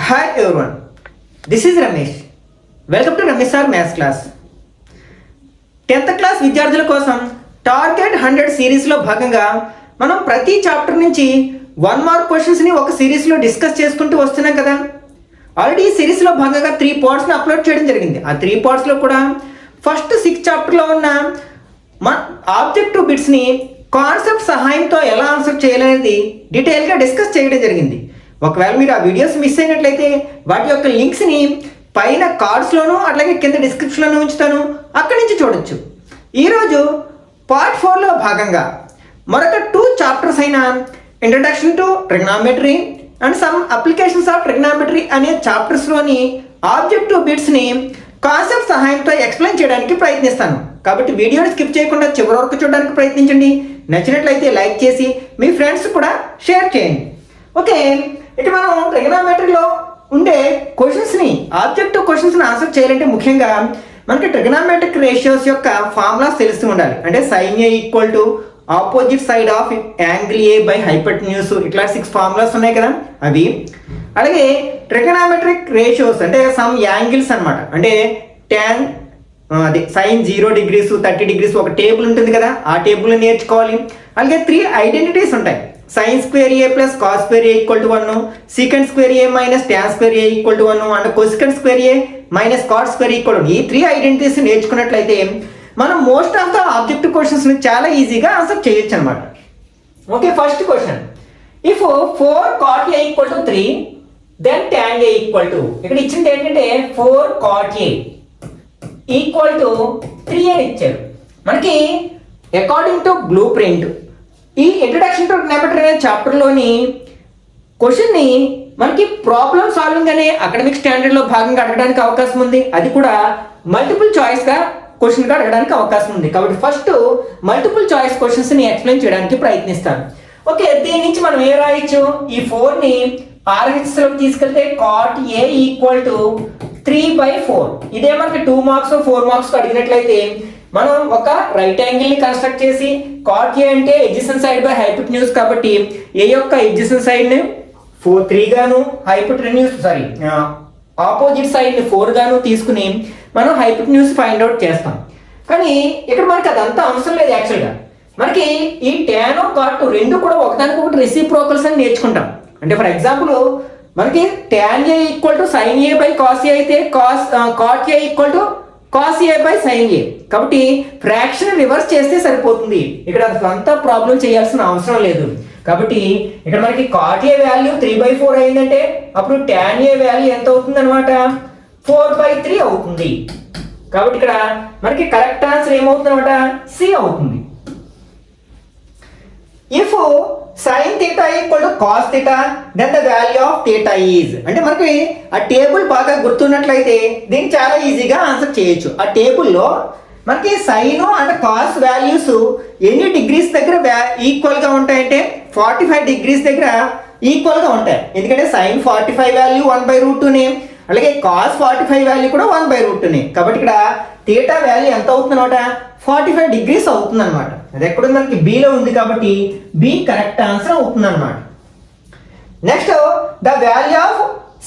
Hi everyone, this is Ramesh. Welcome to Ramesh sir maths class. 10th class విద్యార్థుల కోసం target 100 సిరీస్లో భాగంగా మనం ప్రతి చాప్టర్ నుంచి 1 మార్క్ క్వశ్చన్స్ని ఒక సిరీస్లో డిస్కస్ చేసుకుంటూ వస్తున్నాం కదా. ఆల్రెడీ ఈ సిరీస్లో భాగంగా 3 పార్ట్స్ని అప్లోడ్ చేయడం జరిగింది. ఆ 3 పార్ట్స్లో కూడా ఫస్ట్ 6 చాప్టర్లో ఉన్న ఆబ్జెక్టివ్ బిట్స్ని కాన్సెప్ట్ సహాయంతో ఎలా ఆన్సర్ చేయాలనేది డీటెయిల్గా డిస్కస్ చేయడం జరిగింది. ఒకవేళ మీరు ఆ వీడియోస్ మిస్ అయినట్లయితే వాటి యొక్క లింక్స్ని పైన కార్డ్స్లోనూ అట్లాగే కింద డిస్క్రిప్షన్లోనూ ఉంచుతాను, అక్కడి నుంచి చూడొచ్చు. ఈరోజు పార్ట్ 4లో భాగంగా మరొక 2 చాప్టర్స్ అయిన introduction to trigonometry and some applications of trigonometry అనే చాప్టర్స్లోని ఆబ్జెక్టివ్ బిట్స్ని కాన్సెప్ట్ సహాయంతో ఎక్స్ప్లెయిన్ చేయడానికి ప్రయత్నిస్తాను. కాబట్టి వీడియోని స్కిప్ చేయకుండా చివరి వరకు చూడడానికి ప్రయత్నించండి. నచ్చినట్లయితే లైక్ చేసి మీ ఫ్రెండ్స్ కూడా షేర్ చేయండి. ఓకే, ఇక మనం ట్రిగ్నామెట్రీలో ఉండే క్వశ్చన్స్ని ఆబ్జెక్టివ్ క్వశ్చన్స్ని ఆన్సర్ చేయాలంటే ముఖ్యంగా మనకి ట్రిగ్నామెట్రిక్ రేషియోస్ యొక్క ఫార్ములాస్ తెలుస్తూ ఉండాలి. అంటే sine A equal to opposite side of angle A by hypotenuse, ఇట్లా 6 ఫార్ములాస్ ఉన్నాయి కదా అవి. అలాగే ట్రిగ్నామెట్రిక్ రేషియోస్ అంటే సమ్ యాంగిల్స్ అనమాట. అంటే tan అది సైన్ 0 degrees 30 degrees ఒక టేబుల్ ఉంటుంది కదా, ఆ టేబుల్ నేర్చుకోవాలి. అలాగే 3 ఐడెంటిటీస్ ఉంటాయి. Sine square A plus cos square A equal to 1, secant square A minus tan square A equal to 1 and cosecant square A minus cot square equal 1. ఈ 3 identities నేర్చుకున్నట్లయితే మనం most of the objective క్వశ్చన్స్ని చాలా ఈజీగా answer చేయొచ్చు అనమాట. Okay, first question, if 4 cot a equal to 3 then tan a equal to, ఇక్కడ ఇచ్చింది ఏంటంటే 4 cot a ఈక్వల్ టు 3 అని ఇచ్చారు. మనకి అకార్డింగ్ టు బ్లూ ప్రింట్ ఈ ఇంట్రడక్షన్ టు ట్రిగ్నామెట్రీ అనే చాప్టర్లోని క్వశ్చన్ని మనకి ప్రాబ్లమ్ సాల్వింగ్ అనే అకాడమిక్ స్టాండర్డ్లో భాగంగా అడగడానికి అవకాశం ఉంది. అది కూడా మల్టిపుల్ చాయిస్గా క్వశ్చన్గా అడగడానికి అవకాశం ఉంది. కాబట్టి ఫస్ట్ మల్టిపుల్ చాయిస్ క్వశ్చన్స్ని ఎక్స్ప్లెయిన్ చేయడానికి ప్రయత్నిస్తాను. ఓకే, దీని నుంచి మనం ఏ రాయొచ్చు, ఈ 4ని RHSలోకి తీసుకెళ్తే cot a ఈక్వల్ టు 3/4. ఇదే మనకి 2 మార్క్స్ 4 మార్క్స్ అడిగినట్లయితే మనం ఒక రైట్ యాంగిల్ని కన్స్ట్రక్ట్ చేసి cot a అంటే ఎడ్జసెంట్ సైడ్ బై హైపోటెన్యూస్ కాబట్టి a యొక్క ఎడ్జసెంట్ సైడ్ని 3 గాను హైపోటెన్యూస్ ఆపోజిట్ సైడ్ని 4 గాను తీసుకుని మనం హైపోటెన్యూస్ ఫైండ్ అవుట్ చేస్తాం. కానీ ఇక్కడ మనకి అదంతా అవసరం లేదు. యాక్చువల్గా మనకి ఈ tan cot రెండు కూడా ఒకదానికొకటి రెసిప్రోకల్స్ అని నేర్చుకుంటాం. అంటే ఫర్ ఎగ్జాంపుల్ మనకి tan a equal to sin a by cos a అయితే cot a equal to cos a by sin a. కాబట్టి ఫ్రాక్షన్ రివర్స్ చేస్తే సరిపోతుంది. ఇక్కడ అంతా ప్రాబ్లం చేయాల్సిన అవసరం లేదు. కాబట్టి ఇక్కడ మనకి cot a వాల్యూ 3/4 అయిందంటే అప్పుడు tan a వాల్యూ ఎంత అవుతుంది అనమాట, 4/3 అవుతుంది. కాబట్టి ఇక్కడ మనకి కరెక్ట్ ఆన్సర్ ఏమవుతుంది అనమాట, సి అవుతుంది. If sin theta equal to cos theta then the value of theta is, అంటే మనకి ఆ టేబుల్ బాగా గుర్తున్నట్లయితే దీన్ని చాలా ఈజీగా ఆన్సర్ చేయొచ్చు. ఆ టేబుల్లో మనకి సైన్ అండ్ కాస్ వాల్యూస్ ఎన్ని డిగ్రీస్ దగ్గర ఈక్వల్గా ఉంటాయంటే 45 డిగ్రీస్ దగ్గర ఈక్వల్గా ఉంటాయి. ఎందుకంటే సైన్ 45 వాల్యూ 1/√2నే, అలాగే కాస్ 45 వాల్యూ కూడా 1/√2నే. కాబట్టి ఇక్కడ థీటా వాల్యూ ఎంత అవుతుంది అనమాట, 45 డిగ్రీస్ అవుతుంది అనమాట. అది ఎక్కడ మనకి బిలో ఉంది కాబట్టి బి కరెక్ట్ ఆన్సర్ అవుతుంది అనమాట. Next, the value of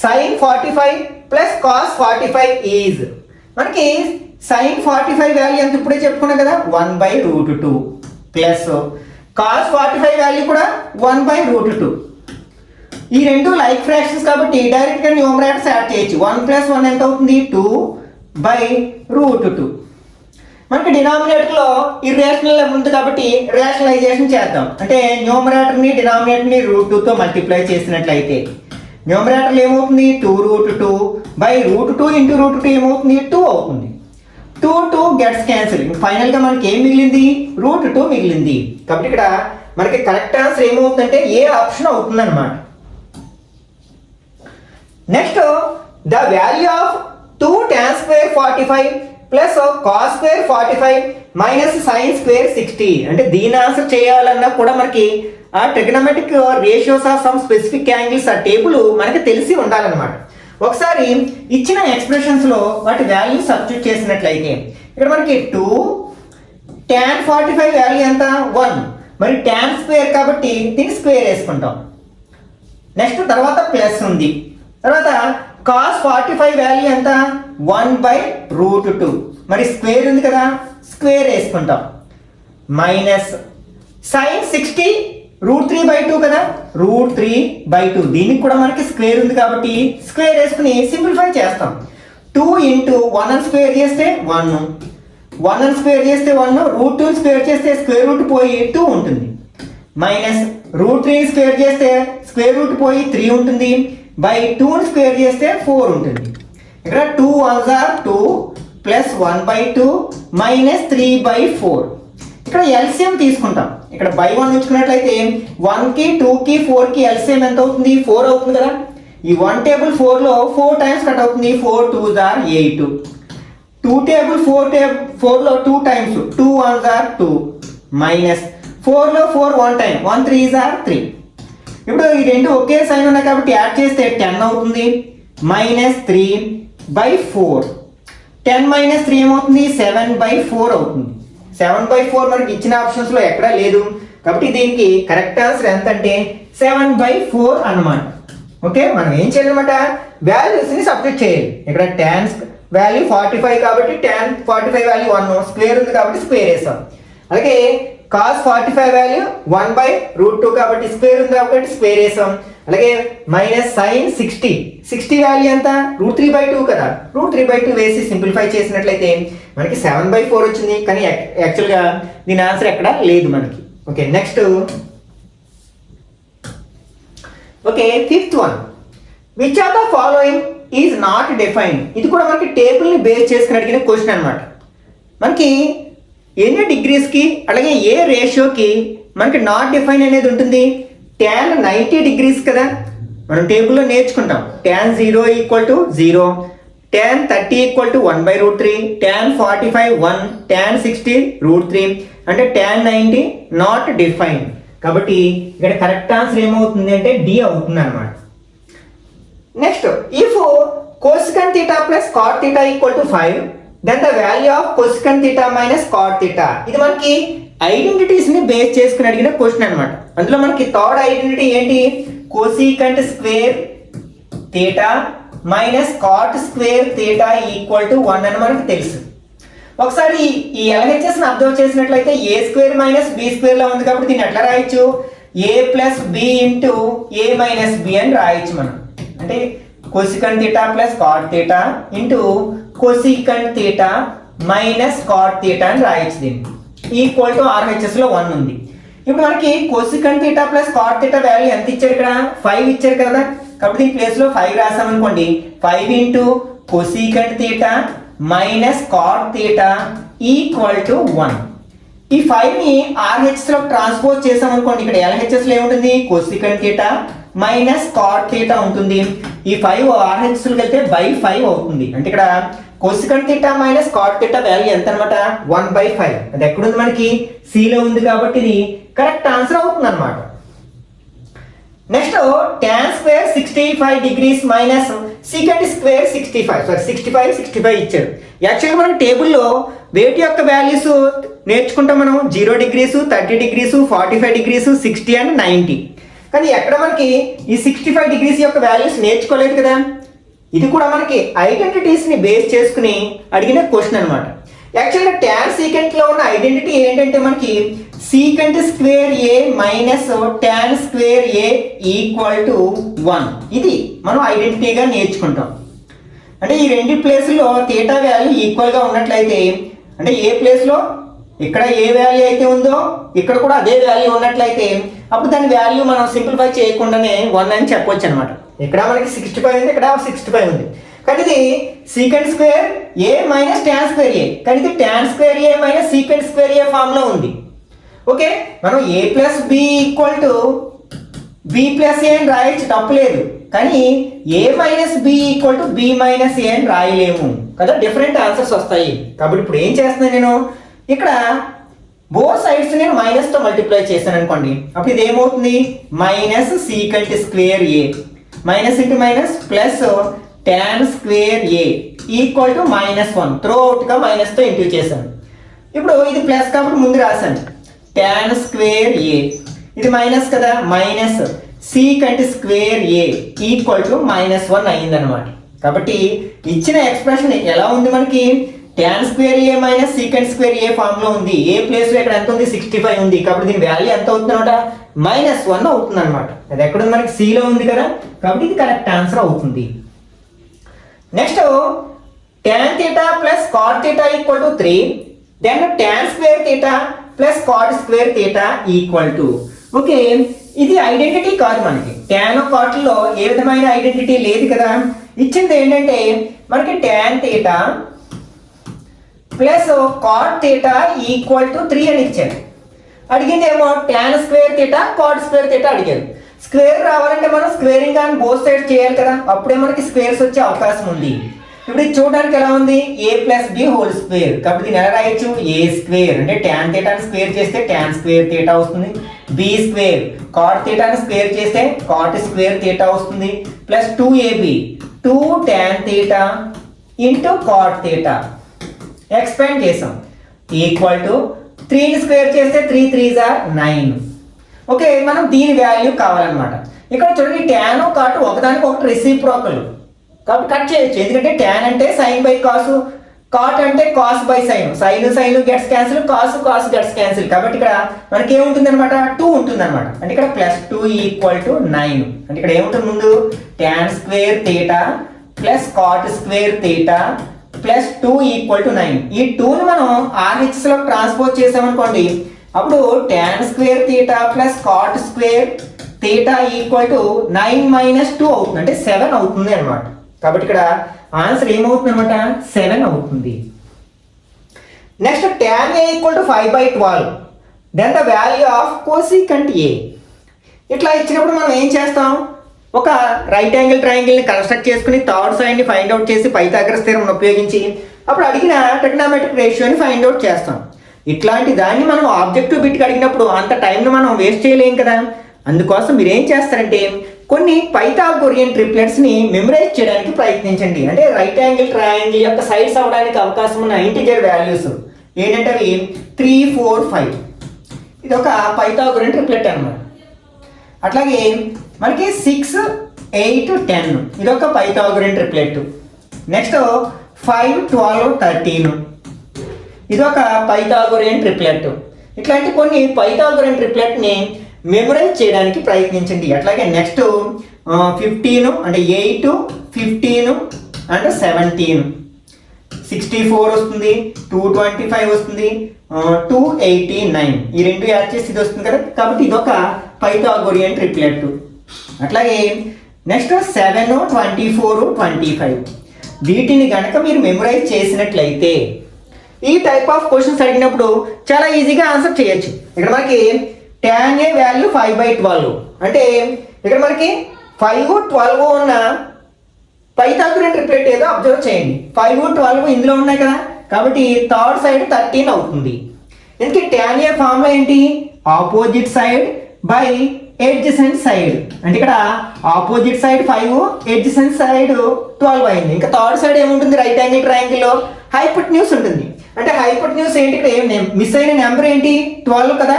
sine 45 plus cos 45 is, మనకి సైన్ 45 వాల్యూ ఎంత ఇప్పుడే చెప్పుకున్నాం కదా 1/√2 ప్లస్ కాస్ 45 వాల్యూ కూడా 1/√2. ఈ రెండు లైక్ ఫ్రాక్షన్స్ కాబట్టి డైరెక్ట్గా న్యూమరేటర్స్ యాడ్ చేయొచ్చు. 1 + 1 ఎంత అవుతుంది, 2/√2. మనకి డినామినేటర్లో ఇర్రేషనల్ ఉంది కాబట్టి రేషనలైజేషన్ చేద్దాం. అంటే న్యూమరేటర్ని డినామినేటర్ని √2తో మల్టిప్లై చేసినట్లయితే న్యూమరేటర్లు ఏమవుతుంది, 2√2/√2 ఇంటూ √2 ఏమవుతుంది, 2 అవుతుంది. 2 గెట్స్ క్యాన్సిల్. ఫైనల్గా మనకి ఏం మిగిలింది, √2 మిగిలింది. కాబట్టి ఇక్కడ మనకి కరెక్ట్ ఆన్సర్ ఏమవుతుందంటే ఏ ఆప్షన్ అవుతుంది అనమాట. Next, the value of 2 tan square 45 plus cos square 45 minus sine square 60. అంటే దీని ఆన్సర్ చేయాలన్నా కూడా మనకి ఆ trigonometric ratios of some specific angles ఆ టేబుల్ మనకి తెలిసి ఉండాలన్నమాట. ఒకసారి ఇచ్చిన ఎక్స్ప్రెషన్స్లో వాటి వాల్యూ సబ్స్టిట్యూట్ చేసినట్లయితే ఇక్కడ మనకి 2 tan 45 వాల్యూ ఎంత 1, మరి tan స్క్వేర్ కాబట్టి దీన్ని స్క్వేర్ వేసుకుంటాం. నెక్స్ట్ తర్వాత ప్లస్ ఉంది, తర్వాత కాస్ 45 వాల్యూ ఎంత 1/√2. మరి స్క్వేర్ ఉంది కదా, స్క్వేర్ వేసుకుంటాం. మైనస్ సైన్ 60 √3/2 కదా, √3/2. దీనికి కూడా మనకి స్క్వేర్ ఉంది కాబట్టి స్క్వేర్ వేసుకుని సింప్లిఫై చేస్తాం. 2 ఇంటూ 1 స్క్వేర్ చేస్తే 1, 1 స్క్వేర్ చేస్తే 1, √2 స్క్వేర్ చేస్తే స్క్వేర్ రూట్ పోయి 2 ఉంటుంది. మైనస్ √3 స్క్వేర్ చేస్తే స్క్వేర్ రూట్ పోయి 3 ఉంటుంది. బై 2 స్క్వేర్ చేస్తే 4 ఉంటుంది. ఇక్కడ 2 1s are 2 ప్లస్ 1/2 మైనస్ 3/4. ఇక్కడ ఎల్సిఎం తీసుకుంటాం. ఇక్కడ బై 1 ఉంచుకున్నట్లయితే 1కి 2కి 4కి ఎల్సిఎం ఎంత అవుతుంది, 4 అవుతుంది కదా. ఈ 1 టేబుల్ 4లో 4 టైమ్స్ కట్ అవుతుంది. 4 2s are 8. 2 టేబుల్ 4లో 2 టైమ్స్ 2 1s are 2 మైనస్ 4లో 4 1 టైం 1 3s are 3. ఇప్పుడు ఈ రెండు ఒకే సైన్ ఉన్నాయి కాబట్టి యాడ్ చేస్తే 10 అవుతుంది. మైనస్ 3/4. 10 మైనస్ 3 ఏమవుతుంది, 7/4 అవుతుంది. 7/4 మనకి ఇచ్చిన ఆప్షన్స్లో ఎక్కడా లేదు కాబట్టి దీనికి కరెక్ట్ ఆన్సర్ ఎంత అంటే 7/4 అన్నమాట. ఓకే, మనం ఏం చేయాలన్నమాట, వాల్యూస్ని సబ్స్టిట్యూట్ చేయాలి. ఇక్కడ tan వాల్యూ 45 కాబట్టి tan 45 వాల్యూ 1, స్క్వేర్ ఉంది కాబట్టి స్క్వేర్ వేసాం. అలాగే కాస్ 45 వాల్యూ 1/√2 కాబట్టి స్క్వేర్ ఉంది కాబట్టి స్క్వేర్ వేసాం. అలాగే మైనస్ సైన్ 60 వాల్యూ ఎంత, √3/2 కదా, √3/2 వేసి సింప్లిఫై చేసినట్లయితే మనకి 7/4 వచ్చింది. కానీ యాక్చువల్గా దీని ఆన్సర్ ఎక్కడ లేదు మనకి. Okay, next. Okay, 5th one, which of the following is not defined. ఇది కూడా మనకి టేబుల్ని బేస్ చేసుకుని అడిగిన క్వశ్చన్ అనమాట. మనకి ఎన్ని డిగ్రీస్కి అలాగే ఏ రేషియోకి మనకి నాట్ డిఫైన్ అనేది ఉంటుంది. tan 90 డిగ్రీస్ కదా, మనం టేబుల్లో నేర్చుకుంటాం. tan 0 = 0, tan 30 = 1/√3, tan 45 1, tan 60 √3. అంటే tan 90 నాట్ డిఫైన్ కాబట్టి ఇక్కడ కరెక్ట్ ఆన్సర్ ఏమవుతుంది అంటే డి అవుతుంది అనమాట. Next, if cosecant θ plus cot θ = 5, then the value of cosecant θ minus cot θ. ఇది మనకి ఐడెంటిటీస్ ని బేస్ చేసుకుని అడిగిన క్వశ్చన్ అనమాట. అందులో మనకి థర్డ్ ఐడెంటిటీ ఏంటి, cosecant square θ minus cot square θ = 1 అని మనకు తెలుసు. ఒకసారి ఈ LHS ని అబ్జర్వ్ చేసినట్లయితే a square minus b square లా ఉంది కాబట్టి దీన్ని ఎట్లా రాయొచ్చు, a plus b into a minus b అని రాయొచ్చు మనం. అంటే cosecant θ plus cot θ into cosecant θ minus cot θ అని రాయొచ్చు. దీన్ని ఈక్వల్ టు RHS లో 1 ఉంది. ఇప్పుడు మనకి cosecant θ ప్లస్ cot θ వాల్యూ ఎంత ఇచ్చారు, ఇక్కడ 5 ఇచ్చారు కదా, కాబట్టి దీని ప్లేస్ లో 5 రాసాం అనుకోండి. 5 into cosecant θ minus cot θ equal to 1. ఈ 5ని RHS లో ట్రాన్స్పోజ్ చేసాం అనుకోండి. ఇక్కడ LHS లో ఏముంటుంది, cosecant θ మైనస్ cot θ ఉంటుంది. ఈ 5 RHS లోకి వెళ్తే బై 5 అవుతుంది. అంటే ఇక్కడ cosecant θ మైనస్ cot θ వాల్యూ ఎంత అనమాట, 1/5. అది ఎక్కడుంది మనకి, C లో ఉంది కాబట్టి ఇది కరెక్ట్ ఆన్సర్ అవుతుంది అనమాట. Next, tan square 65 degrees minus secant square 65 ఇచ్చారు. యాక్చువల్గా మనం టేబుల్లో వేటి యొక్క వాల్యూస్ నేర్చుకుంటాం మనం, 0 డిగ్రీస్ 30 డిగ్రీస్ 45 డిగ్రీస్ 60 అండ్ 90. కానీ ఎక్కడ మనకి ఈ 65 డిగ్రీస్ యొక్క వాల్యూస్ నేర్చుకోలేదు కదా. ఇది కూడా మనకి ఐడెంటిటీస్ని బేస్ చేసుకుని అడిగిన క్వశ్చన్ అనమాట. యాక్చువల్గా tan secant లో ఉన్న ఐడెంటిటీ ఏంటంటే మనకి secant square a minus tan square a equal to 1. ఇది మనం ఐడెంటిటీగా నేర్చుకుంటాం. అంటే ఈ రెండు ప్లేస్లో θ వాల్యూ ఈక్వల్గా ఉన్నట్లయితే, అంటే ఏ ప్లేస్లో ఇక్కడ ఏ వాల్యూ అయితే ఉందో ఇక్కడ కూడా అదే వాల్యూ ఉన్నట్లయితే అప్పుడు దాని వాల్యూ మనం సింప్లిఫై చేయకుండానే 1 అని చెప్పొచ్చు అనమాట. ఇక్కడ మనకి 65 ఉంది, ఇక్కడ 65 ఉంది. కానీ ఇది secant square a minus tan square a, కానీ ఇది tan square a minus secant square a form లో ఉంది. ఓకే, మనం a plus b equal to b plus a అని రాయొచ్చు, తప్పులేదు. కానీ a minus b equal to b minus a అని రాయలేము కదా, డిఫరెంట్ ఆన్సర్స్ వస్తాయి. కాబట్టి ఇప్పుడు ఏం చేస్తున్నాను నేను, ఇక్కడ బోత్ సైడ్స్ నేను మైనస్ తో మల్టిప్లై చేశాను అనుకోండి. అప్పుడు ఇది ఏమవుతుంది, minus secant square a minus into minus plus tan square a equal to -1. త్రో అవుట్గా మైనస్తో ఇంటూ చేశాను. ఇప్పుడు ఇది ప్లస్ కాబట్టి ముందు రాశాను tan స్క్వేర్ a, ఇది మైనస్ కదా, minus secant square A equal to -1 అయిందనమాట. కాబట్టి ఇచ్చిన ఎక్స్ప్రెషన్ ఎలా ఉంది మనకి, tan square A minus secant square A form లో ఉంది. ఏ ప్లేస్ లో ఇక్కడ ఎంత ఉంది, 65 ఉంది. కాబట్టి దీని వాల్యూ ఎంత అవుతుంది అనమాట, -1 అవుతుంది అనమాట. అది ఎక్కడ ఉంది మనకి, C లో ఉంది కదా, కాబట్టి ఇది కరెక్ట్ ఆన్సర్ అవుతుంది. Next tan theta plus cot theta equal to 3, then tan square theta plus cot square theta equal to, okay ఇది ఐడెంటిటీ కాదు మనకి. tan cot లో ఏ విధమైన ఐడెంటిటీ లేదు కదా. ఇచ్చింది ఏంటంటే మనకి tan theta plus cot theta equal to 3 అని ఇచ్చారు. అడిగింది ఏమో tan square theta cot square theta అడిగారు. స్క్వేర్ రావాలంటే మనం స్క్వేరింగ్ ఆన్ బోత్ సైడ్స్ చేయాలి కదా, అప్పుడే మనకి స్క్వేర్స్ వచ్చే అవకాశం ఉంది. ఇప్పుడు ఇది చూడడానికి ఎలా ఉంది, a plus b whole square. కాబట్టి దీన్ని ఎలా రాయొచ్చు, a స్క్వేర్ అంటే tan theta స్క్వేర్ చేస్తే tan స్క్వేర్ theta వస్తుంది, b square cot theta square చేస్తే cot స్క్వేర్ theta వస్తుంది, plus 2ab 2 tan theta into cot theta expand చేసాం ఈక్వల్ టు 3 స్క్వేర్ చేస్తే 3 3s are 9. ఓకే మనం దీని వాల్యూ కావాలన్నమాట. ఇక్కడ చూడండి tan cot ఒకదానికి ఒకటి రెసిప్రోకల్, కాబట్టి కట్ చేయొచ్చు. ఎందుకంటే tan అంటే సైన్ బై కాసు, కాట్ అంటే cos by sine, sine gets cancel, cos gets cancel. కాబట్టి ఇక్కడ మనకి ఏముంటుంది అనమాట, 2 ఉంటుంది అనమాట. అంటే ఇక్కడ +2 ఈక్వల్ టు 9. అంటే ఇక్కడ ఏముంటుంది ముందు, tan square theta plus cot square theta plus 2 equal to 9. ఈ 2ని మనం RHS లో ట్రాన్స్పోజ్ చేసామనుకోండి, అప్పుడు tan square theta plus cot square theta equal to 9 - 2 అవుతుంది, అంటే 7 అవుతుంది అనమాట. కాబట్టి ఇక్కడ ఆన్సర్ ఏమవుతుంది అనమాట, 7 అవుతుంది. Next tan a equal to 5/12, then the value of cosecant a. ఇట్లా ఇచ్చినప్పుడు మనం ఏం చేస్తాం, ఒక రైట్ యాంగిల్ ట్రయాంగిల్ని కన్స్ట్రక్ట్ చేసుకుని థర్డ్ సైడ్ని ఫైండ్ అవుట్ చేసి పైథాగరస్ థియరమ్ని ఉపయోగించి అప్పుడు అడిగిన ట్రిగ్నోమెట్రిక్ రేషియోని ఫైండ్ అవుట్ చేస్తాం. ఇట్లాంటి దాన్ని మనం ఆబ్జెక్టివ్ బిట్కి అడిగినప్పుడు అంత టైంను మనం వేస్ట్ చేయలేం కదా. అందుకోసం మీరు ఏం చేస్తారంటే కొన్ని పైథాగోరియన్ ట్రిప్లెట్స్ని మెమరైజ్ చేయడానికి ప్రయత్నించండి. అంటే రైట్ యాంగిల్ ట్రయాంగిల్ యొక్క సైడ్స్ అవడానికి అవకాశం ఉన్న ఇంటిజర్ వాల్యూస్ ఏంటంటే అవి 3 4 5. ఇది ఒక పైథాగోరియన్ ట్రిప్లెట్ అన్నమాట. అట్లాగే మనకి 6 8 10 ఇది ఒక పైథాగోరియన్ ట్రిప్లెట్. నెక్స్ట్ 5 12 13 ఇది ఒక పైథాగోరియన్ ట్రిప్లెట్. ఇట్లాంటి కొన్ని పైథాగోరియన్ ట్రిప్లెట్ని మెమరైజ్ చేయడానికి ప్రయత్నించండి. అట్లాగే నెక్స్ట్ 15 అంటే 8 15 అంటే 17 64 వస్తుంది, 225 వస్తుంది, 289 ఈ రెండు యాడ్ చేసి ఇది వస్తుంది కదా. కాబట్టి ఇది ఒక పైథాగోరియన్ ట్రిప్లెట్. అట్లాగే నెక్స్ట్ 7 24 25 వీటిని గనక మీరు మెమరైజ్ చేసినట్లయితే ఈ టైప్ ఆఫ్ క్వశ్చన్స్ అడిగినప్పుడు చాలా ఈజీగా ఆన్సర్ చేయొచ్చు. ఇక్కడ మనకి tan a వాల్యూ 5/12 అంటే ఇక్కడ మనకి 5 12 ఉన్న పైథాగోరియన్ ట్రిప్లెట్ ఏదో అబ్జర్వ్ చేయండి. 5 12 ఇందులో ఉన్నాయి కదా, కాబట్టి థర్డ్ సైడ్ 13 అవుతుంది. ఎందుకంటే tan a ఫార్ములా ఏంటి, opposite side by adjacent side. అంటే ఇక్కడ ఆపోజిట్ సైడ్ 5 ఎడ్జసెంట్ సైడ్ 12 అయింది. ఇంకా థర్డ్ సైడ్ ఏముంటుంది, రైట్ యాంగిల్ ట్రయాంగిల్లో హైపోటెన్యూస్ ఉంటుంది. అంటే హైపోటెన్యూస్ ఏంటి, ఇక్కడ ఏం మిస్ అయిన నెంబర్ ఏంటి 12 కదా,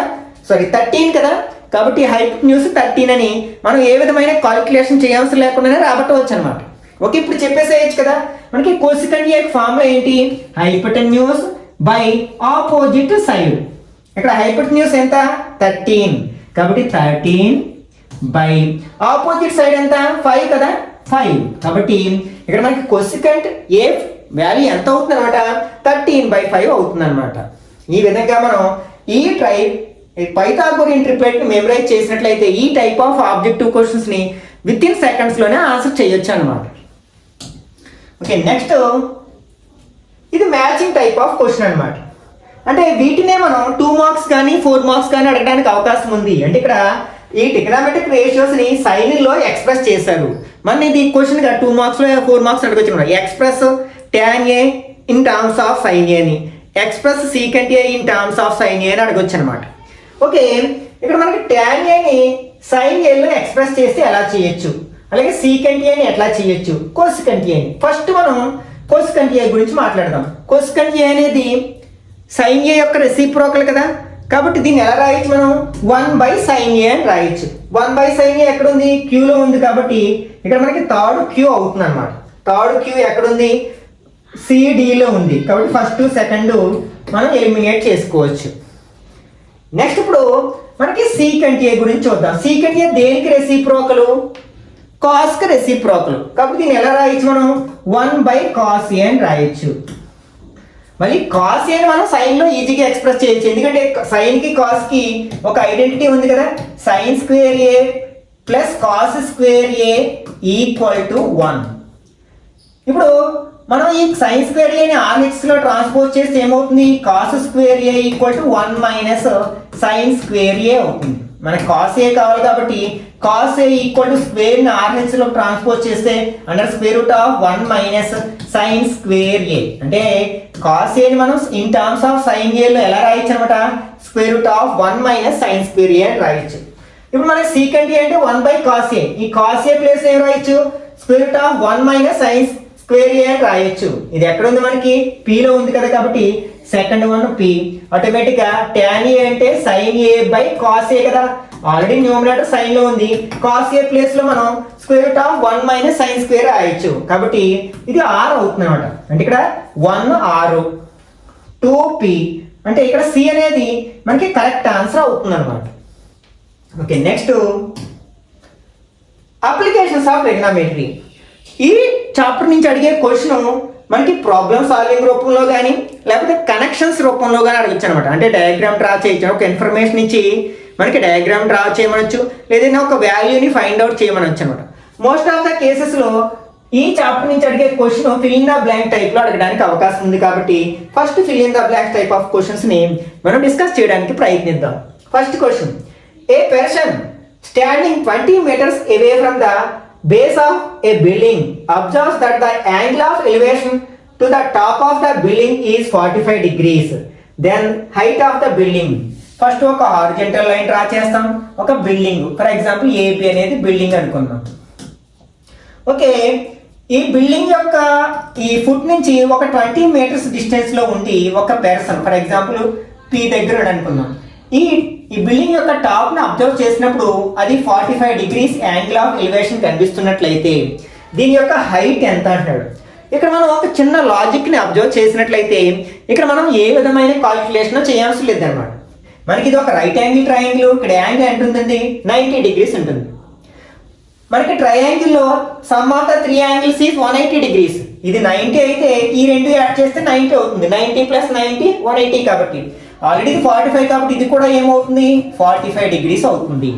సారీ 13 కదా. కాబట్టి హైపోటెన్యూస్ 13 అని మనం ఏ విధమైన కాలిక్యులేషన్ చేయవలసిన లేకుండానే రాబట్టవచ్చు అనమాట. ఓకే ఇప్పుడు చెప్పేసేయచ్చు కదా. మనకి కోసికంట్ యొక్క ఫార్ములా ఏంటి, హైపోటెన్యూస్ బై ఆపోజిట్ సైడ్. ఇక్కడ హైపోటెన్యూస్ ఎంత 13, కాబట్టి 13 బై ఆపోజిట్ సైడ్ ఎంత 5 కదా 5. కాబట్టి ఇక్కడ మనకి కోసికంట్ ఏ వాల్యూ ఎంత అవుతుంది అనమాట, 13/5 అవుతుంది అనమాట. ఈ విధంగా మనం ఈ పైథాగోరియన్ ట్రిప్లెట్ ని మెమరైజ్ చేసినట్లయితే ఈ టైప్ ఆఫ్ ఆబ్జెక్టివ్ క్వశ్చన్స్ ని విత్ ఇన్ సెకండ్స్ లోనే ఆన్సర్ చేయొచ్చు అనమాట. ఓకే నెక్స్ట్ ఇది మ్యాచింగ్ టైప్ ఆఫ్ క్వశ్చన్ అనమాట. అంటే వీటినే మనం 2 మార్క్స్ కానీ 4 మార్క్స్ కానీ అడగడానికి అవకాశం ఉంది. అంటే ఇక్కడ ఈ ట్రిగ్నోమెట్రిక్ రేషియోస్ ని సైన్ లో ఎక్స్ప్రెస్ చేశారు. మన ఇది క్వశ్చన్ గా 2 మార్క్స్ లో 4 మార్క్స్ అడగచ్చు అనమాట. Express tan a in terms of sin a అని, express secant a in terms of sin a అని అడగొచ్చు అనమాట. ఓకే ఇక్కడ మనకి tan a ని sin a లో ఎక్స్ప్రెస్ చేస్తే ఎలా చేయొచ్చు, అలాగే సీకంట్ a ని ఎట్లా చేయొచ్చు, కోసికంట్ a ని. ఫస్ట్ మనం కోసికంట్ a గురించి మాట్లాడదాం. కోసికంట్ a అనేది sin a యొక్క రెసిప్రోకల్ కదా, కాబట్టి దీన్ని ఎలా రాయొచ్చు మనం 1/sin A అని రాయొచ్చు. 1/sin A ఎక్కడ ఉంది? క్యూలో ఉంది కాబట్టి ఇక్కడ మనకి థర్డ్ క్యూ అవుతుంది అనమాట. థర్డ్ క్యూ ఎక్కడుంది? సిడిలో ఉంది కాబట్టి ఫస్ట్ సెకండ్ మనం ఎలిమినేట్ చేసుకోవచ్చు. నెక్స్ట్ ఇప్పుడు మనకి సీకెంట్ ఏ గురించి చూద్దాం. సీకెంట్ ఏ దేనికి రెసిప్రోకల్? కాస్కి రెసిప్రోకల్. కాబట్టి దీన్ని ఎలా రాయొచ్చు మనం? 1/cos A అని రాయొచ్చు. మళ్ళీ కాస్ ఏని మనం సైన్లో ఈజీగా ఎక్స్ప్రెస్ చేయొచ్చు, ఎందుకంటే సైన్కి కాస్కి ఒక ఐడెంటిటీ ఉంది కదా, sin square A plus cos square A equal to 1. ఇప్పుడు మనం ఈ sin స్క్వేర్ ఏని RHలో ట్రాన్స్పోజ్ చేస్తే ఏమవుతుంది? Cos square A equal to 1 minus sin square A అవుతుంది. మనకి కాస్ ఏ కావాలి కాబట్టి కాస్ ఏ ఈక్వల్ టు స్క్వేర్ని RHలో ట్రాన్స్పోజ్ చేస్తే under square root of 1 minus sin square A, అంటే కాస్ ఏని మనం ఇన్ టర్మ్స్ ఆఫ్ sin ఏలో ఎలా రాయొచ్చు అనమాట? Square root of 1 minus sin square A అని రాయొచ్చు. ఇప్పుడు మనకి సీకెంట్ ఏ అంటే 1/cos A. ఈ కాస్ ఏ ప్లేస్ ఏం రాయొచ్చు? Square root of 1 minus sin square A అని రాయొచ్చు. ఇది ఎక్కడ ఉంది? మనకి పీలో ఉంది కదా, కాబట్టి సెకండ్ వన్ పి. ఆటోమేటిక్గా tan ఏ అంటే sin A by cos A కదా, ఆల్రెడీ న్యూమరేటర్ సైన్ లో ఉంది. cos A ప్లేస్ లో మనం square root of 1 minus sin square రాయొచ్చు. కాబట్టి ఇది r అవుతుంది అనమాట. అంటే ఇక్కడ 1 r 2 p, అంటే ఇక్కడ సి అనేది మనకి కరెక్ట్ ఆన్సర్ అవుతుంది అనమాట. Okay, next applications of trigonometry. ఈ చాప్టర్ నుంచి అడిగే క్వశ్చన్ మనకి ప్రాబ్లమ్ సాల్వింగ్ రూపంలో కానీ లేకపోతే కనెక్షన్స్ రూపంలో కానీ అడగచ్చు అనమాట. అంటే డయాగ్రామ్ డ్రా చేయొచ్చు, ఒక ఇన్ఫర్మేషన్ ఇచ్చి మనకి డయాగ్రామ్ డ్రా చేయమనొచ్చు, లేదైనా ఒక వాల్యూని ఫైండ్ అవుట్ చేయమనొచ్చు అనమాట. మోస్ట్ ఆఫ్ ద కేసెస్లో ఈ చాప్టర్ నుంచి అడిగే question fill in the blank టైప్లో అడగడానికి అవకాశం ఉంది. కాబట్టి first fill in the blank type of క్వశ్చన్స్ని మనం డిస్కస్ చేయడానికి ప్రయత్నిద్దాం. First question, a person standing 20 meters away from the base of a building observes that the angle of elevation to the top of the building is 45 degrees. Then height of the building. First ఒక horizontal line draw చేస్తాం, ఒక building, for example AB అనేది building అనుకుందాం. Okay, ఈ building యొక్క ఈ foot నుంచి ఒక 20 meters డిస్టెన్స్ లో ఉండి ఒక పర్సన్, ఫర్ ఎగ్జాంపుల్ పి దగ్గర అనుకుందాం, ఈ బిల్డింగ్ యొక్క టాప్ ని అబ్జర్వ్ చేసినప్పుడు అది 45 degrees యాంగిల్ ఆఫ్ ఎలివేషన్ కనిపిస్తున్నట్లయితే దీని యొక్క హైట్ ఎంత అంటాడు. ఇక్కడ మనం ఒక చిన్న లాజిక్ ని అబ్జర్వ్ చేసినట్లయితే ఇక్కడ మనం ఏ విధమైన కాల్కులేషన్ చేయాల్సి లేదన్నమాట. మనకి ఇది ఒక రైట్ యాంగిల్ ట్రయాంగిల్, ఇక్కడ యాంగిల్ ఎంత ఉంటుంది? 90 degrees ఉంటుంది. మనకి ట్రయాంగిల్లో sum of the 3 angles is 180 degrees. ఇది 90 అయితే ఈ రెండు యాడ్ చేస్తే 90 అవుతుంది. 90 + 90 180 కాబట్టి ఆల్రెడీ ఇది 45 కాబట్టి ఇది కూడా ఏమవుతుంది? 45 degrees అవుతుంది.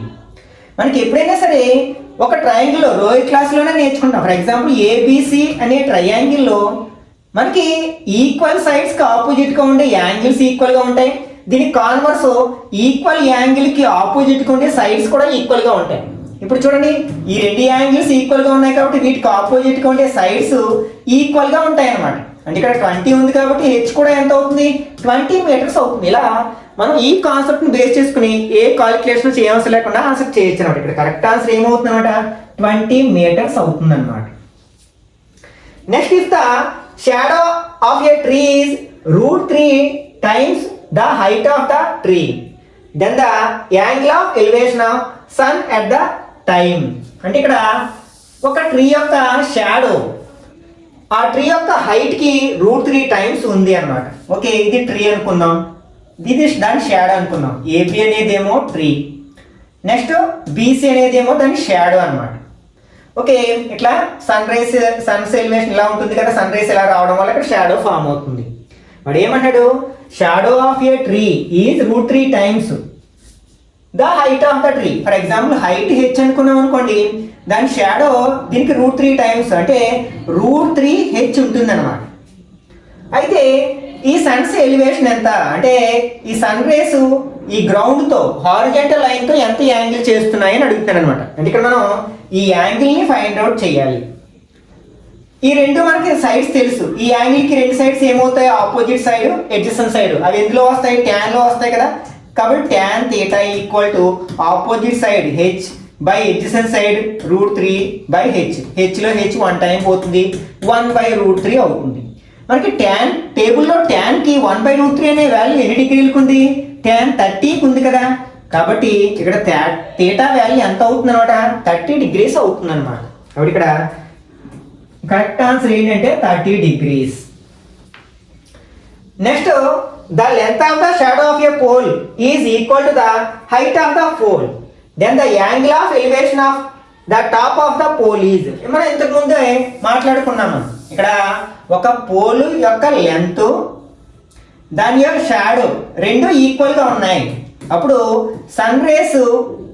మనకి ఎప్పుడైనా సరే ఒక ట్రయాంగిల్లో రోయల్ క్లాస్లోనే నేర్చుకుంటాం. ఫర్ ఎగ్జాంపుల్ ఏబిసి అనే ట్రయాంగిల్లో మనకి ఈక్వల్ సైడ్స్కి ఆపోజిట్గా ఉండే యాంగిల్స్ ఈక్వల్గా ఉంటాయి. దీని కాన్వర్స్ ఈక్వల్ యాంగిల్కి ఆపోజిట్గా ఉండే సైడ్స్ కూడా ఈక్వల్గా ఉంటాయి. ఇప్పుడు చూడండి, ఈ రెండు యాంగిల్స్ ఈక్వల్గా ఉన్నాయి కాబట్టి వీటికి ఆపోజిట్గా ఉండే సైడ్స్ ఈక్వల్గా ఉంటాయి అన్నమాట. అంటే ఇక్కడ 20 ఉంది కాబట్టి హెచ్ కూడా ఎంత అవుతుంది? 20 meters అవుతుంది. ఇలా మనం ఈ కాన్సెప్ట్ని బేస్ చేసుకుని ఏ కాలిక్యులేషన్ చేయవలసిన లేకుండా ఆన్సర్ చేయొచ్చు అనమాట. ఇక్కడ కరెక్ట్ ఆన్సర్ ఏమవుతుంది అనమాట? 20 meters అవుతుంది అనమాట. Next, if the shadow of A tree is √3 times the height of the tree, then the angle of elevation of sun at the time. అంటే ఇక్కడ ఒక ట్రీ యొక్క షాడో ఆ ట్రీ యొక్క హైట్ కి √3 times ఉంది అన్నమాట. ఓకే, ఇది ట్రీ అనుకుందాం, ఇది దాని షాడో అనుకుందాం. ఏబి అనేది ఏమో ట్రీ, నెక్స్ట్ బీసీ అనేది ఏమో దాని షాడో అన్నమాట. ఓకే, ఇట్లా సన్ ఎలివేషన్ ఇలా ఉంటుంది కదా, సన్ రైస్ ఇలా రావడం వల్ల ఇక్కడ షాడో ఫామ్ అవుతుంది. వాడు ఏమంటాడు? Shadow of A tree is √3 times the height of the tree. For example height H అనుకున్నాం అనుకోండి, దాని షాడో దీనికి √3 times అంటే √3h ఉంటుంది అనమాట. అయితే ఈ సన్స్ ఎలివేషన్ ఎంత అంటే ఈ సన్ రేస్ ఈ గ్రౌండ్తో హారిజంటల్ లైన్తో ఎంత యాంగిల్ చేస్తున్నాయి అని అడుగుతాను అనమాట. అంటే ఇక్కడ మనం ఈ యాంగిల్ని ఫైండ్ అవుట్ చేయాలి. ఈ రెండు మనకి సైడ్స్ తెలుసు. ఈ యాంగిల్కి రెండు సైడ్స్ ఏమవుతాయి? Opposite side, adjacent side. అవి ఎందులో వస్తాయి? ట్యాన్ లో వస్తాయి కదా. కాబట్టి tan θ equal to opposite side h by adjacent side √3/h. హెచ్లో h 1 time పోతుంది, 1/√3 అవుతుంది. మనకి ట్యాన్ టేబుల్లో ట్యాన్కి 1/√3 అనే వాల్యూ ఎన్ని డిగ్రీలకు ఉంది? tan 30కి ఉంది కదా, కాబట్టి ఇక్కడ థీటా వాల్యూ ఎంత అవుతుంది అనమాట, 30 degrees అవుతుంది అనమాట. కాబట్టి ఇక్కడ కరెక్ట్ ఆన్సర్ ఏంటంటే 30 degrees. Next, the length of the shadow of a pole is equal to the height of the pole, then the angle of elevation of the top of the pole is. మనం ఇంతకు ముందే మాట్లాడుకున్నాము, ఇక్కడ ఒక pole యొక్క length దాని యొక్క shadow రెండు ఈక్వల్గా ఉన్నాయి. అప్పుడు సన్ రేస్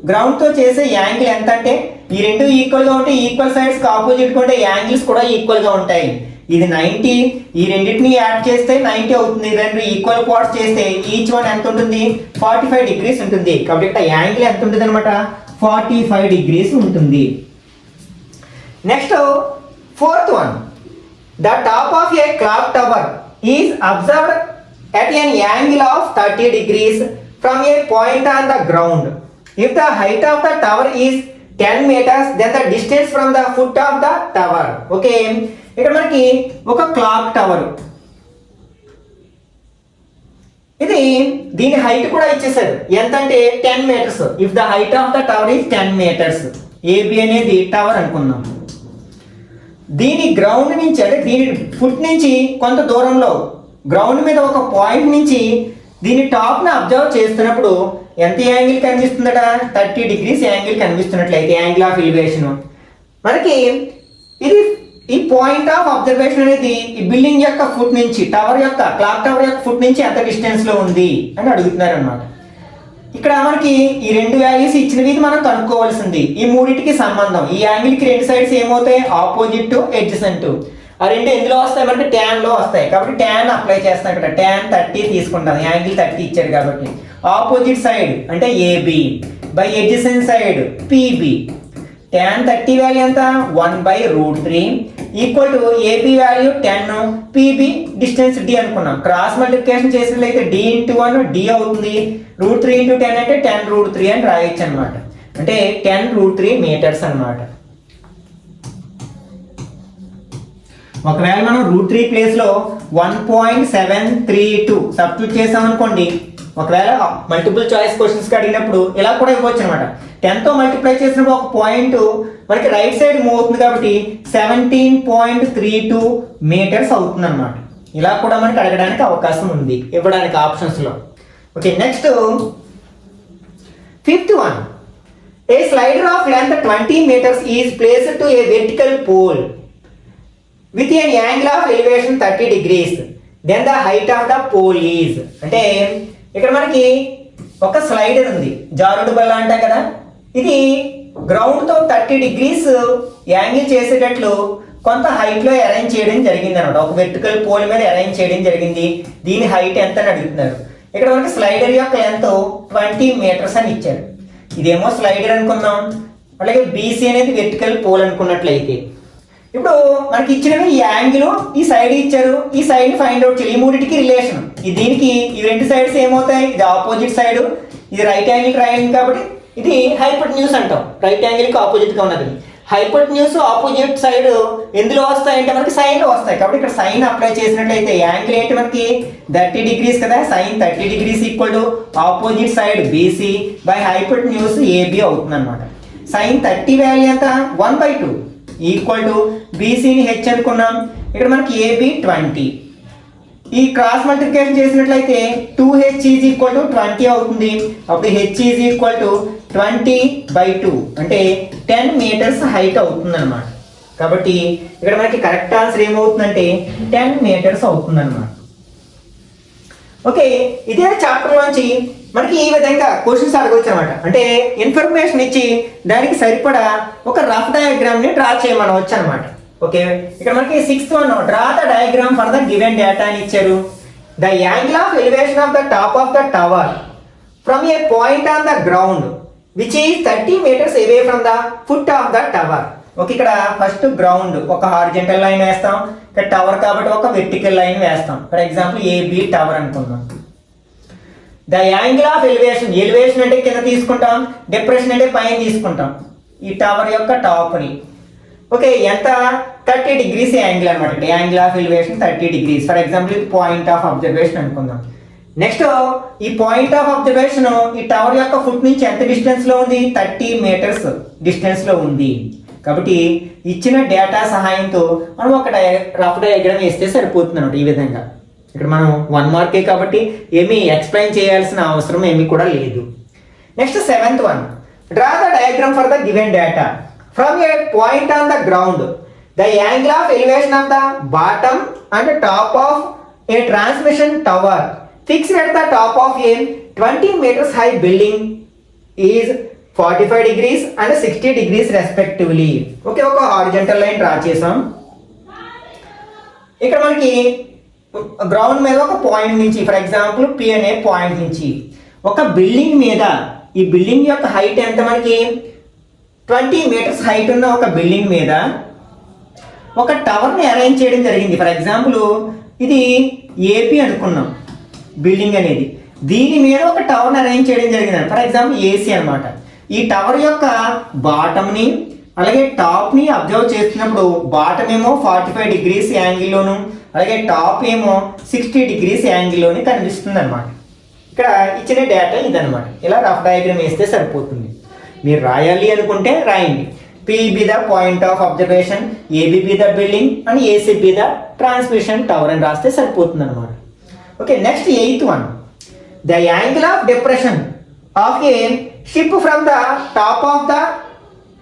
గ్రౌండ్తో చేసే యాంగిల్ ఎంత అంటే, ఈ రెండు ఈక్వల్గా ఉంటే ఈక్వల్ సైడ్స్కి ఆపోజిట్ ఉంటే యాంగిల్స్ కూడా ఈక్వల్గా ఉంటాయి. ఇది 90, ఈ రెండింటిని యాడ్ చేస్తే 90 అవుతుంది. రెండు ఈక్వల్ పార్ట్స్ చేస్తే ఈచ్ వన్ ఎంత ఉంటుంది, 45 degrees ఉంటుంది. కాబట్టి ఇక్కడ యాంగిల్ ఎంత ఉంటుంది అనమాట, 45 degrees ఉంటుంది. Next, fourth one, the top of a clock tower is observed at an angle of 30 degrees from a point on the ground. If the height of the tower is 10 meters, then the distance from the foot of the tower. Okay, ఇక్కడ మనకి ఒక clock tower, ఇది దీని height కూడా ఇచ్చేసారు ఎంత అంటే 10 meters. If the height of the tower is 10 meters, AB అనేది టవర్ అనుకుందాం. దీని గ్రౌండ్ నుంచి అంటే దీని ఫుట్ నుంచి కొంత దూరంలో గ్రౌండ్ మీద ఒక పాయింట్ నుంచి దీని టాప్ని అబ్జర్వ్ చేస్తున్నప్పుడు ఎంత యాంగిల్ కనిపిస్తుందట, 30 degrees యాంగిల్ కనిపిస్తున్నట్లయితే యాంగిల్ ఆఫ్ ఎలివేషన్ మనకి ఇది ఈ పాయింట్ ఆఫ్ అబ్జర్వేషన్ అనేది ఈ బిల్డింగ్ యొక్క ఫుట్ నుంచి టవర్ యొక్క క్లాక్ టవర్ యొక్క ఫుట్ నుంచి ఎంత డిస్టెన్స్ లో ఉంది అని అడుగుతున్నారు అనమాట. ఇక్కడ మనకి ఈ రెండు వాల్యూస్ ఇచ్చినవి మనం కనుక్కోవాల్సింది. ఈ మూడింటికి సంబంధం, ఈ యాంగిల్ కి రెండు సైడ్స్ ఏమవుతాయి, ఆపోజిట్ అడ్జసెంట్. ఆ రెండు ఎందులో వస్తాయి అంటే tan లో వస్తాయి. కాబట్టి tan అప్లై చేస్తాం. ఇక్కడ tan 30 తీసుకుంటాం, యాంగిల్ 30 ఇచ్చాడు కాబట్టి. ఆపోజిట్ సైడ్ అంటే AB by adjacent side PB. tan 30 value ఎంత, 1/√3 ఈక్వల్ టు AB value 10, PB distance D అనుకున్నాం. క్రాస్ మల్టిప్లికేషన్ చేసినట్లయితే d × 1 d అవుతుంది. √3 × 10 అంటే 10√3 అని రాయొచ్చు అనమాట. అంటే 10√3 meters అనమాట. ఒకవేళ మనం √3 ప్లేస్ లో 1.732 సబ్స్టిట్యూట్ చేసాం అనుకోండి, ఒకవేళ మల్టిపుల్ చాయిస్ క్వశ్చన్స్ అడిగినప్పుడు ఇలా కూడా ఇవ్వచ్చు అనమాట. 10తో మల్టిప్లై చేసినప్పుడు ఒక పాయింట్ మనకి రైట్ సైడ్ మూవ్ అవుతుంది కాబట్టి 17.32 meters అవుతుంది అనమాట. ఇలా కూడా మనకి అడగడానికి అవకాశం ఉంది, ఇవ్వడానికి ఆప్షన్స్ లో. Okay, next fifth one, a slider of length 20 meters is placed to a vertical pole with an angle of elevation 30 degrees, then the height of the pole is. అంటే ఇక్కడ మనకి ఒక స్లైడర్ ఉంది, జారుడు బల్ల అంటాం కదా, ఇది గ్రౌండ్ తో 30 degrees యాంగిల్ చేసేటట్లు కొంత హైట్ లో అరేంజ్ చేయడం జరిగింది అనమాట. ఒక వెర్టికల్ పోల్ మీద అరేంజ్ చేయడం జరిగింది. దీని హైట్ ఎంత అని అడుగుతున్నారు. ఇక్కడ మనకి స్లైడర్ యొక్క లెంత్ 20 meters అని ఇచ్చారు. ఇదేమో స్లైడర్ అనుకుందాం, అలాగే బీసీ అనేది వెర్టికల్ పోల్ అనుకున్నట్లయితే ఇప్పుడు మనకి ఇచ్చినవి ఈ యాంగిల్, ఈ సైడ్ ఇచ్చారు, ఈ సైడ్ ఫైండ్ అవుట్ చేయాలి. ఈ మూడింటికి రిలేషన్, దీనికి ఈ రెండు సైడ్స్ ఏమవుతాయి, ఇది ఆపోజిట్ సైడ్, ఇది రైట్ యాంగిల్ ట్రయాంగిల్ కాబట్టి ఇది హైపోటెన్యూస్ అంటాం. రైట్ యాంగిల్ కి ఆపోజిట్ గా ఉన్నది. హైపోటెన్యూస్ ఆపోజిట్ సైడ్ ఎందులో వస్తాయంటే మనకి సైన్ లో వస్తాయి. కాబట్టి ఇక్కడ సైన్ అప్లై చేసినట్లయితే యాంగిల్ ఏంటి మనకి 30 degrees కదా, sine 30 degrees equal to opposite side BC by hypotenuse AB అవుతుంది అనమాట. సైన్ 30 వాల్యూ ఎంత, 1/2 ఈక్వల్ టు బీసీని హెచ్ అనుకున్నాం. ఇక్కడ మనకి ఏబి 20. ఈ క్రాస్ మల్టిప్లికేషన్ చేసినట్లయితే 2h ఈజ్ ఈక్వల్ టు 20 అవుతుంది. అప్పుడు హెచ్ ఈజ్ ఈక్వల్ టు 20/2 అంటే 10 meters హైట్ అవుతుంది అనమాట. కాబట్టి ఇక్కడ మనకి కరెక్ట్ ఆన్సర్ ఏమవుతుందంటే 10 meters అవుతుంది అనమాట. ఓకే, ఇదే చాప్టర్ నుంచి మనకి ఈ విధంగా క్వశ్చన్స్ అడగవచ్చు అనమాట. అంటే ఇన్ఫర్మేషన్ ఇచ్చి దానికి సరిపడా ఒక రఫ్ డయాగ్రామ్ ని డ్రా చేయమనవచ్చు అనమాట. ఓకే, ఇక్కడ మనకి 6th one, draw the diagram for the given data అని ఇచ్చారు. The angle of elevation of the top of the tower from a point on the ground which is 30 meters away from the foot of the tower. Okay, ఇక్కడ first ground ఒక horizontal line వేస్తాం, ఇక్కడ tower కాబట్టి ఒక vertical line వేస్తాం. For example AB tower అనుకుందాం. The angle of elevation, elevation అంటే కింద తీసుకుంటాం, డిప్రెషన్ అంటే పైన తీసుకుంటాం. ఈ టవర్ యొక్క టాప్ని ఓకే ఎంత 30 degrees యాంగిల్ అనమాట. Angle of elevation 30 degrees. For example ఇది పాయింట్ ఆఫ్ అబ్జర్వేషన్ అనుకుందాం. నెక్స్ట్ ఈ పాయింట్ ఆఫ్ అబ్జర్వేషన్ ఈ టవర్ యొక్క ఫుట్ నుంచి ఎంత డిస్టెన్స్లో ఉంది, 30 మీటర్స్ డిస్టెన్స్లో ఉంది. కాబట్టి ఇచ్చిన డేటా సహాయంతో మనం ఒక రఫ్ డయాగ్రామ్ వేస్తే సరిపోతుంది అనమాట. ఈ విధంగా ఇక్కడ మనం 1 మార్కే కాబట్టి ఏమీ ఎక్స్ప్లెయిన్ చేయాల్సిన అవసరం ఏమీ కూడా లేదు. Next 7th one, draw the diagram for the given data from a point on the ground the angle of elevation of the bottom and top of A transmission tower fixed at the top of a 20 meters high building is 45 degrees and 60 degrees respectively. Okay, ఒక horizontal line draw చేసాం. ఇక్కడ మనకి ground మీద ఒక point నుంచి, for example P అనే point నుంచి ఒక బిల్డింగ్ మీద, ఈ బిల్డింగ్ యొక్క హైట్ ఎంత మనకి 20 మీటర్స్ హైట్ ఉన్న ఒక బిల్డింగ్ మీద ఒక టవర్ని అరేంజ్ చేయడం జరిగింది. ఫర్ ఎగ్జాంపుల్ ఇది ఏపీ అనుకున్నాం బిల్డింగ్ అనేది, దీని మీద ఒక టవర్ని అరేంజ్ చేయడం జరిగింది. ఫర్ ఎగ్జాంపుల్ ఏసీ అనమాట. ఈ టవర్ యొక్క బాటమ్ని అలాగే టాప్ని అబ్జర్వ్ చేస్తున్నప్పుడు బాటమ్ ఏమో 45 డిగ్రీస్ యాంగిల్లోను అలాగే టాప్ ఏమో 60 డిగ్రీస్ యాంగిల్లోని కనిపిస్తుంది అనమాట. ఇక్కడ ఇచ్చిన డేటా ఇదనమాట. ఇలా రఫ్ డయాగ్రామ్ వేస్తే సరిపోతుంది. మీరు రాయాలి అనుకుంటే రాయండి. P be the point of observation, AB be the building and AC be the transmission tower అని రాస్తే సరిపోతుంది అనమాట. Okay, next 8th one, the angle of depression of a ship from the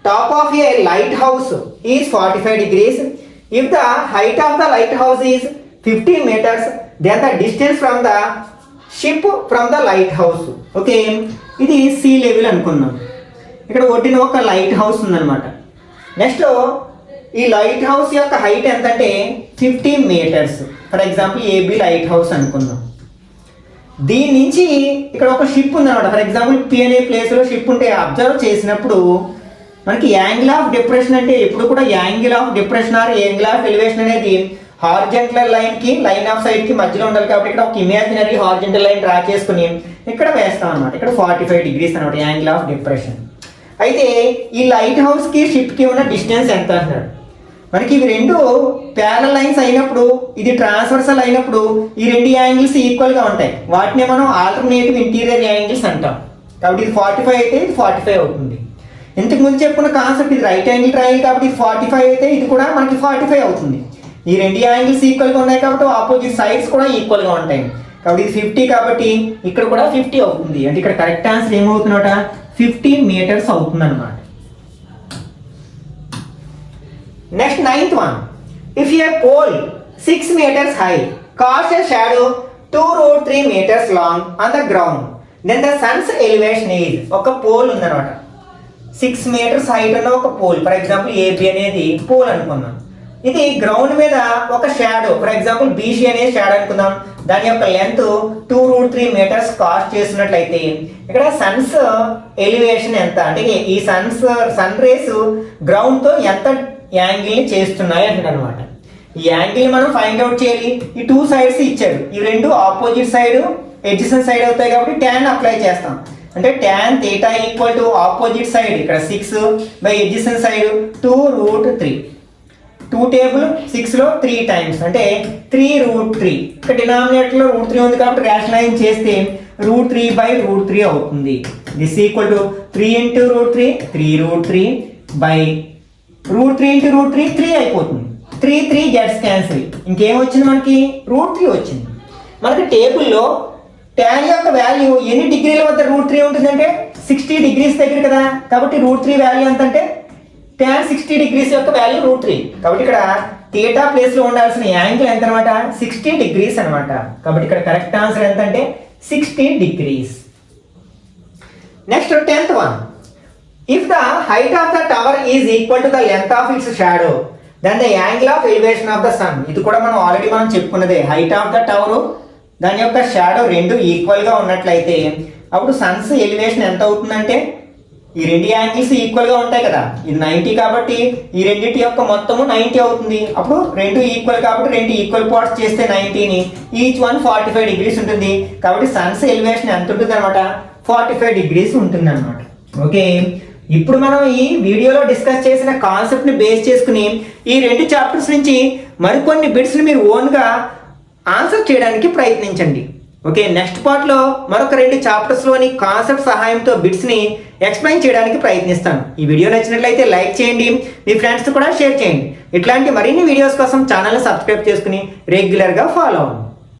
top of a lighthouse is 45 degrees. If the height of the lighthouse is 50 meters, then the distance from the ship from the lighthouse. Okay, ఇది sea level అనుకున్నాం. ఇక్కడ ఒడ్డున ఒక lighthouse ఉందన్నమాట. నెక్స్ట్ ఈ lighthouse యొక్క height ఎంత అంటే 50 meters. For example AB light house అనుకుందాం. దీని నుంచి ఇక్కడ ఒక షిప్ ఉందన్నమాట. ఫర్ ఎగ్జాంపుల్ P అనే ప్లేస్లో షిప్ ఉంటే అబ్జర్వ్ చేసినప్పుడు మనకి యాంగిల్ ఆఫ్ డిప్రెషన్ అంటే ఎప్పుడు కూడా angle of depression are angle of elevation అనేది హారిజంటల్ లైన్కి లైన్ ఆఫ్ సైడ్కి మధ్యలో ఉండాలి. కాబట్టి ఇక్కడ ఒక ఇమాజినరీ హారిజంటల్ లైన్ డ్రా చేసుకుని ఇక్కడ వేస్తాం అనమాట. ఇక్కడ 45 degrees అనమాట యాంగిల్ ఆఫ్ డిప్రెషన్. అయితే ఈ లైట్ హౌస్కి షిప్కి ఉన్న డిస్టెన్స్ ఎంత అంటారు. మనకి ఇవి రెండు ప్యారల్ లైన్స్ అయినప్పుడు, ఇది ట్రాన్స్వర్సల్ అయినప్పుడు ఈ రెండు యాంగిల్స్ ఈక్వల్గా ఉంటాయి. వాటిని మనం ఆల్టర్నేటివ్ ఇంటీరియర్ యాంగిల్స్ అంటాం. కాబట్టి ఇది 45 అయితే ఇది 45 అవుతుంది. ఇంతకు ముందు చెప్పుకున్న కాన్సెప్ట్, ఇది రైట్ యాంగిల్ ట్రయాంగిల్ కాబట్టి ఇది 45 అయితే ఇది కూడా మనకి 45 అవుతుంది. ఈ రెండు యాంగిల్స్ ఈక్వల్గా ఉన్నాయి కాబట్టి ఆపోజిట్ సైడ్స్ కూడా ఈక్వల్గా ఉంటాయి. కాబట్టి ఇది 50 కాబట్టి ఇక్కడ కూడా 50 అవుతుంది. అంటే ఇక్కడ కరెక్ట్ ఆన్సర్ ఏమవుతుందట 50 meters అవుతుంది అనమాట. Next 9th one, if a pole 6 meters high casts a shadow 2√3 meters long on the ground, then the sun's elevation is, ఒక పోల్ ఉందన్నమాట. 6 meters హైట్ ఉన్న ఒక పోల్, ఫర్ ఎగ్జాంపుల్ ఏబి అనేది pole అనుకుందాం. ఇది ground మీద ఒక షాడో, ఫర్ ఎగ్జాంపుల్ బీసీ అనే షాడో అనుకుందాం. దాని యొక్క లెంత్ 2√3 meters కాస్ట్ చేసినట్లయితే ఇక్కడ సన్స్ ఎలివేషన్ ఎంత అంటే ఈ సన్ రేస్ గ్రౌండ్తో ఎంత యాంగిల్ని చేస్తున్నాయి అంటే అనమాట. ఈ యాంగిల్ మనం ఫైండ్ అవుట్ చేయాలి. ఈ 2 sides ఇచ్చాడు, ఈ రెండు ఆపోజిట్ సైడ్ ఎడ్జసెంట్ సైడ్ అవుతాయి కాబట్టి tan అప్లై చేస్తాం. అంటే tan θ equal to opposite side ఇక్కడ 6 బై ఎడ్జసెంట్ సైడ్ 2√3. 2 టేబుల్ 6లో 3 times అంటే 3√3. ఇక్కడ డినామినేటర్లో √3 ఉంది కాబట్టి రేషనలైజ్ చేస్తే √3/√3 అవుతుంది. దిస్ ఈక్వల్ టు 3 × √3 3√3 బై √3 × √3 3 అయిపోతుంది. 3 గెట్స్ క్యాన్సిల్. ఇంకేం వచ్చింది మనకి √3 వచ్చింది. మనకి టేబుల్లో tan యొక్క వాల్యూ ఎన్ని డిగ్రీల వద్ద √3 ఉంటుందంటే 60 degrees దగ్గర కదా. కాబట్టి √3 వాల్యూ ఎంత అంటే tan 60 degrees యొక్క వాల్యూ √3. కాబట్టి ఇక్కడ థీటా ప్లేస్లో ఉండాల్సిన యాంగిల్ ఎంత అనమాట 60 degrees అనమాట. కాబట్టి ఇక్కడ కరెక్ట్ ఆన్సర్ ఎంత అంటే 60 degrees. Next 10th one, if the height of the tower is equal to the length of its shadow then the angle of elevation of the sun. ఇది కూడా మనం ఆల్రెడీ చెప్పుకున్నదే. హైట్ ఆఫ్ ద టవర్ దాని యొక్క shadow రెండు ఈక్వల్గా ఉన్నట్లయితే అప్పుడు సన్స్ ఎలివేషన్ ఎంత అవుతుందంటే ఈ రెండు యాంగిల్స్ ఈక్వల్గా ఉంటాయి కదా. ఇది 90 కాబట్టి ఈ రెండింటి యొక్క మొత్తము 90 అవుతుంది. అప్పుడు రెండు ఈక్వల్ కాబట్టి రెండు ఈక్వల్ పార్ట్స్ చేస్తే 90ని ఈచ్ వన్ 45 degrees ఉంటుంది. కాబట్టి సన్స్ ఎలివేషన్ ఎంత ఉంటుంది అనమాట 45 degrees ఉంటుంది అనమాట. ఓకే, ఇప్పుడు మనం ఈ వీడియోలో డిస్కస్ చేసిన కాన్సెప్ట్ని బేస్ చేసుకుని ఈ రెండు చాప్టర్స్ నుంచి మరికొన్ని బిట్స్ని మీరు ఓన్గా ఆన్సర్ చేయడానికి ప్రయత్నించండి. ఓకే, నెక్స్ట్ పార్ట్లో మరొక 2 చాప్టర్స్లోని కాన్సెప్ట్ సహాయంతో బిట్స్ని ఎక్స్ప్లెయిన్ చేయడానికి ప్రయత్నిస్తాను. ఈ వీడియో నచ్చినట్లయితే లైక్ చేయండి, మీ ఫ్రెండ్స్ కూడా షేర్ చేయండి. ఇట్లాంటి మరిన్ని వీడియోస్ కోసం ఛానల్ని సబ్స్క్రైబ్ చేసుకుని రెగ్యులర్గా ఫాలో అవ్వండి.